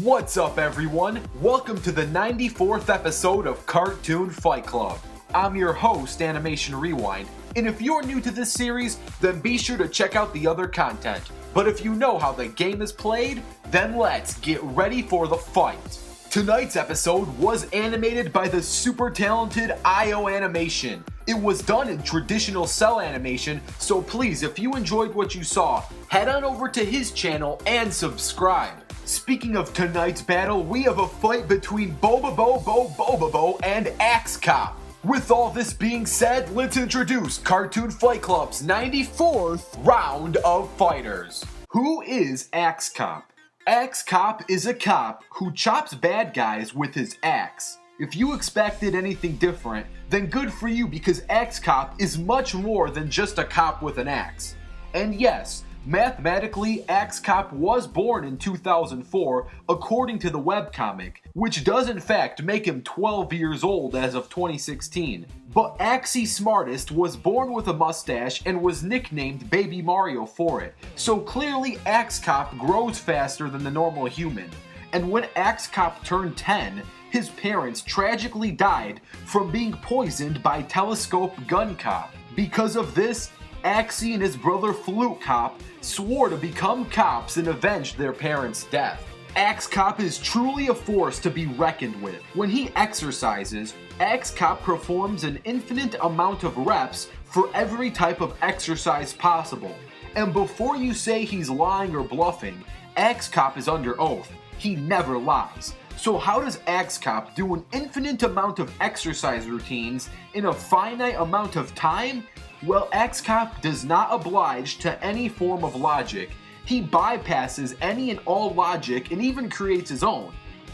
What's up, everyone? Welcome to the 94th episode of Cartoon Fight Club. I'm your host, Animation Rewind, and if you're new to this series, then be sure to check out the other content. But if you know how the game is played, then let's get ready for the fight. Tonight's episode was animated by the super talented IO Animation. It was done in traditional cell animation, so please, if you enjoyed what you saw, head on over to his channel and subscribe. Speaking of tonight's battle, we have a fight between BOBOBO-BO and Axe Cop. With all this being said, let's introduce Cartoon Fight Club's 94th round of fighters. Who is Axe Cop? Axe Cop is a cop who chops bad guys with his axe. If you expected anything different, then good for you, because Axe Cop is much more than just a cop with an axe. And yes, mathematically, Axe Cop was born in 2004, according to the webcomic, which does in fact make him 12 years old as of 2016. But Axie Smartest was born with a mustache and was nicknamed Baby Mario for it, so clearly Axe Cop grows faster than the normal human. And when Axe Cop turned 10, his parents tragically died from being poisoned by Telescope Gun Cop. Because of this, Axie and his brother Flute Cop swore to become cops and avenge their parents' death. Axe Cop is truly a force to be reckoned with. When he exercises, Axe Cop performs an infinite amount of reps for every type of exercise possible. And before you say he's lying or bluffing, Axe Cop is under oath. He never lies. So how does Axe Cop do an infinite amount of exercise routines in a finite amount of time? Well, Axe Cop does not oblige to any form of logic. He bypasses any and all logic and even creates his own.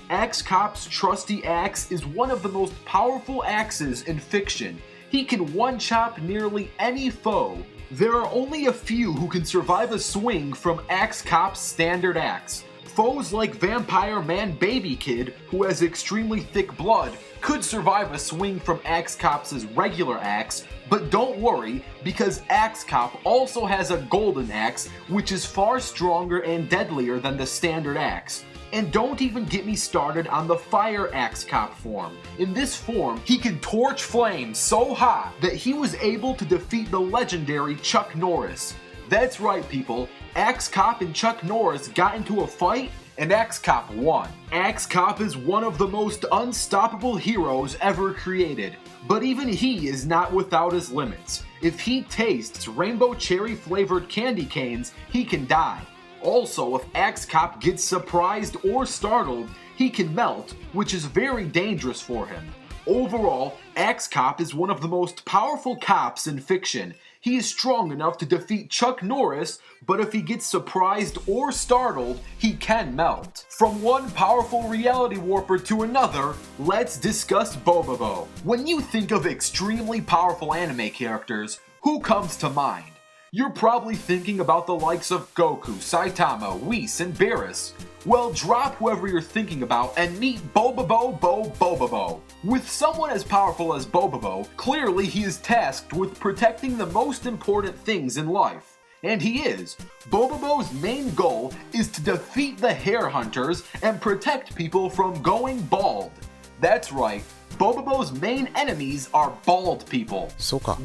Axe Cop's trusty axe is one of the most powerful axes in fiction. He can one-chop nearly any foe. There are only a few who can survive a swing from Axe Cop's standard axe. Foes like Vampire Man Baby Kid, who has extremely thick blood, could survive a swing from Axe Cop's regular axe, but don't worry, because Axe Cop also has a golden axe, which is far stronger and deadlier than the standard axe. And don't even get me started on the Fire Axe Cop form. In this form, he can torch flames so hot that he was able to defeat the legendary Chuck Norris. That's right, people. Axe Cop and Chuck Norris got into a fight, and Axe Cop won. Axe Cop is one of the most unstoppable heroes ever created, but even he is not without his limits. If he tastes rainbow cherry flavored candy canes, he can die. Also, if Axe Cop gets surprised or startled, he can melt, which is very dangerous for him. Overall, Axe Cop is one of the most powerful cops in fiction. He is strong enough to defeat Chuck Norris, but if he gets surprised or startled, he can melt. From one powerful reality warper to another, let's discuss BOBOBO. When you think of extremely powerful anime characters, who comes to mind? You're probably thinking about the likes of Goku, Saitama, Whis, and Beerus. Well, drop whoever you're thinking about and meet BOBOBO-BO. With someone as powerful as BOBOBO, clearly he is tasked with protecting the most important things in life. And he is. BOBOBO's main goal is to defeat the hair hunters and protect people from going bald. That's right. BOBOBO's main enemies are bald people.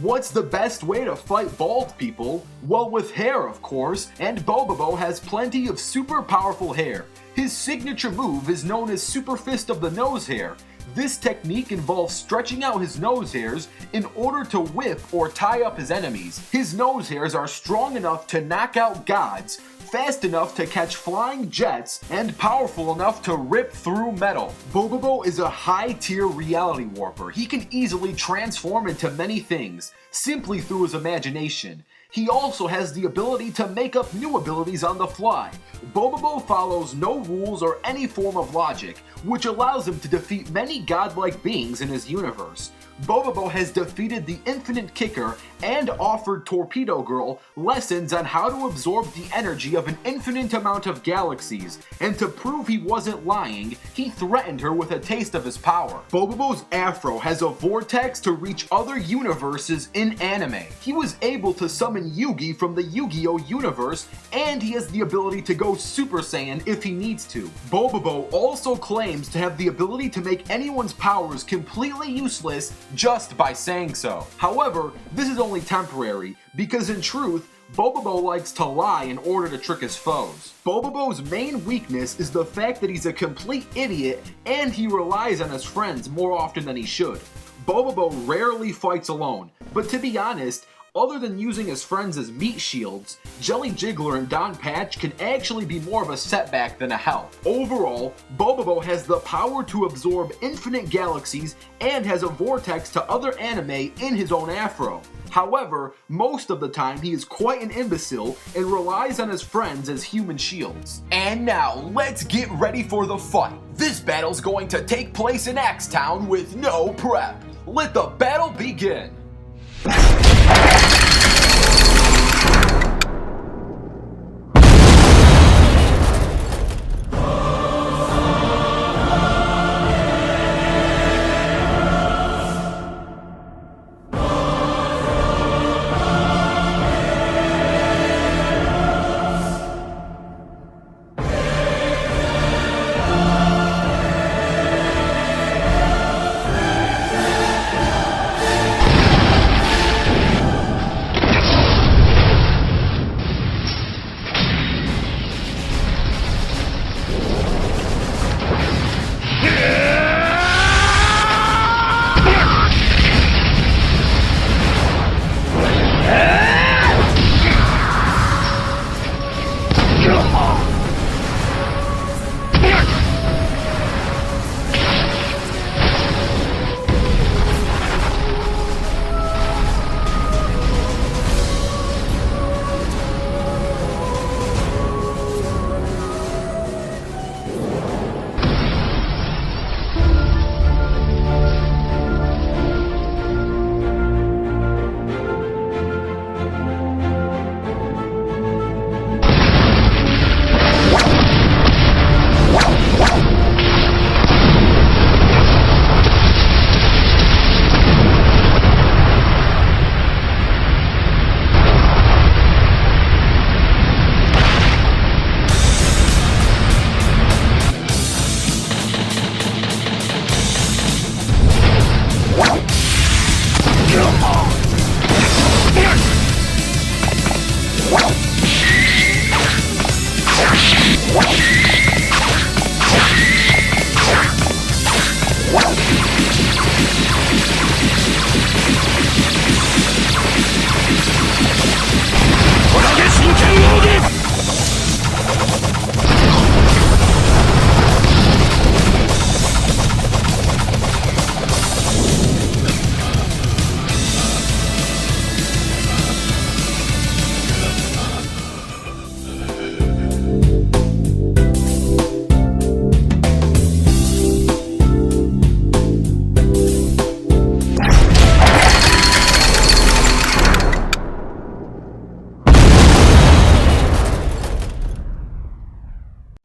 What's the best way to fight bald people? Well, with hair, of course, and BOBOBO has plenty of super powerful hair. His signature move is known as Super Fist of the Nose Hair. This technique involves stretching out his nose hairs in order to whip or tie up his enemies. His nose hairs are strong enough to knock out gods, fast enough to catch flying jets, and powerful enough to rip through metal. BOBOBO is a high-tier reality warper. He can easily transform into many things, simply through his imagination. He also has the ability to make up new abilities on the fly. BOBOBO follows no rules or any form of logic, which allows him to defeat many godlike beings in his universe. BO-BOBO has defeated the Infinite Kicker and offered Torpedo Girl lessons on how to absorb the energy of an infinite amount of galaxies, and to prove he wasn't lying, he threatened her with a taste of his power. BO-BOBO's afro has a vortex to reach other universes in anime. He was able to summon Yugi from the Yu-Gi-Oh universe, and he has the ability to go Super Saiyan if he needs to. BO-BOBO also claims to have the ability to make anyone's powers completely useless just by saying so. However, this is only temporary, because in truth, BO-BOBO likes to lie in order to trick his foes. BO-BOBO's main weakness is the fact that he's a complete idiot and he relies on his friends more often than he should. BO-BOBO rarely fights alone, but to be honest, other than using his friends as meat shields, Jelly Jiggler and Don Patch can actually be more of a setback than a help. Overall, BO-BOBO has the power to absorb infinite galaxies and has a vortex to other anime in his own afro. However, most of the time he is quite an imbecile and relies on his friends as human shields. And now, let's get ready for the fight. This battle's going to take place in Axetown with no prep. Let the battle begin!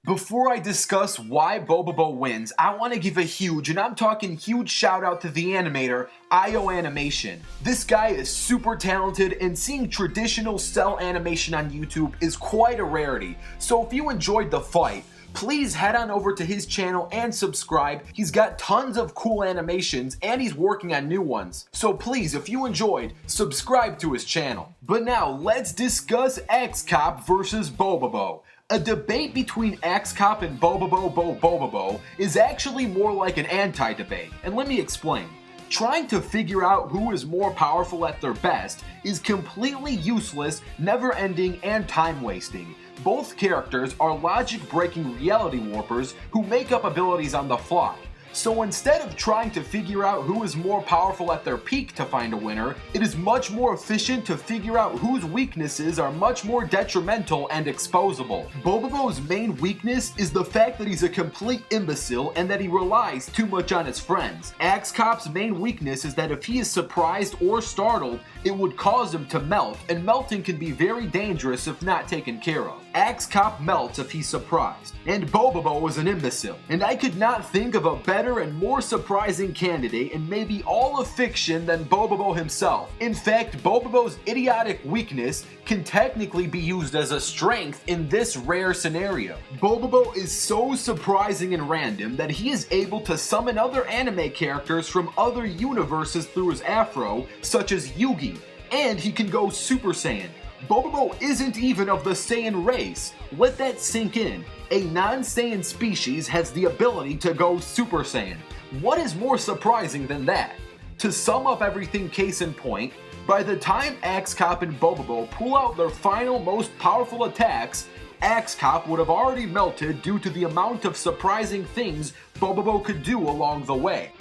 Before I discuss why BO-BOBO wins, I want to give a huge, and I'm talking huge, shout out to the animator, IO Animation. This guy is super talented, and seeing traditional cell animation on YouTube is quite a rarity. So if you enjoyed the fight, please head on over to his channel and subscribe. He's got tons of cool animations and he's working on new ones. So please, if you enjoyed, subscribe to his channel. But now let's discuss X-Cop versus BO-BOBO. A debate between X-Cop and BOBOBO-BO is actually more like an anti-debate, and let me explain. Trying to figure out who is more powerful at their best is completely useless, never-ending, and time-wasting. Both characters are logic-breaking reality warpers who make up abilities on the fly. So instead of trying to figure out who is more powerful at their peak to find a winner, it is much more efficient to figure out whose weaknesses are much more detrimental and exposable. BO-BOBO's main weakness is the fact that he's a complete imbecile and that he relies too much on his friends. Axe Cop's main weakness is that if he is surprised or startled, it would cause him to melt, and melting can be very dangerous if not taken care of. Axe Cop melts if he's surprised, and BO-BOBO is an imbecile. And I could not think of a better and more surprising candidate in maybe all of fiction than BO-BOBO himself. In fact, BO-BOBO's idiotic weakness can technically be used as a strength in this rare scenario. BO-BOBO is so surprising and random that he is able to summon other anime characters from other universes through his afro, such as Yugi, and he can go Super Saiyan. BO-BOBO isn't even of the Saiyan race. Let that sink in. A non-Saiyan species has the ability to go Super Saiyan. What is more surprising than that? To sum up everything case in point, by the time Axe Cop and BO-BOBO pull out their final most powerful attacks, Axe Cop would have already melted due to the amount of surprising things BO-BOBO could do along the way.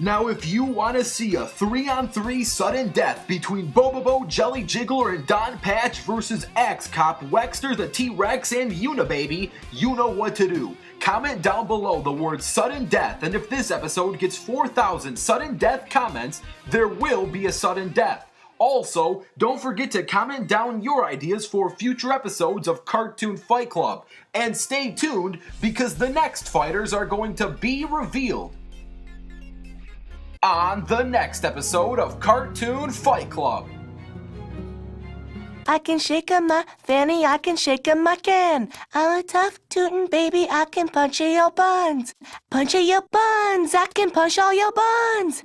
Now if you want to see a 3-on-3 sudden death between BO-BOBO, Jelly Jiggler, and Don Patch versus Axe Cop, Wexter the T-Rex, and Unibaby, you know what to do. Comment down below the word sudden death, and if this episode gets 4,000 sudden death comments, there will be a sudden death. Also, don't forget to comment down your ideas for future episodes of Cartoon Fight Club. And stay tuned because the next fighters are going to be revealed on the next episode of Cartoon Fight Club. I can shake a my fanny, I can shake a my can. I'm a tough tootin' baby, I can punch your buns. Punch your buns, I can punch all your buns.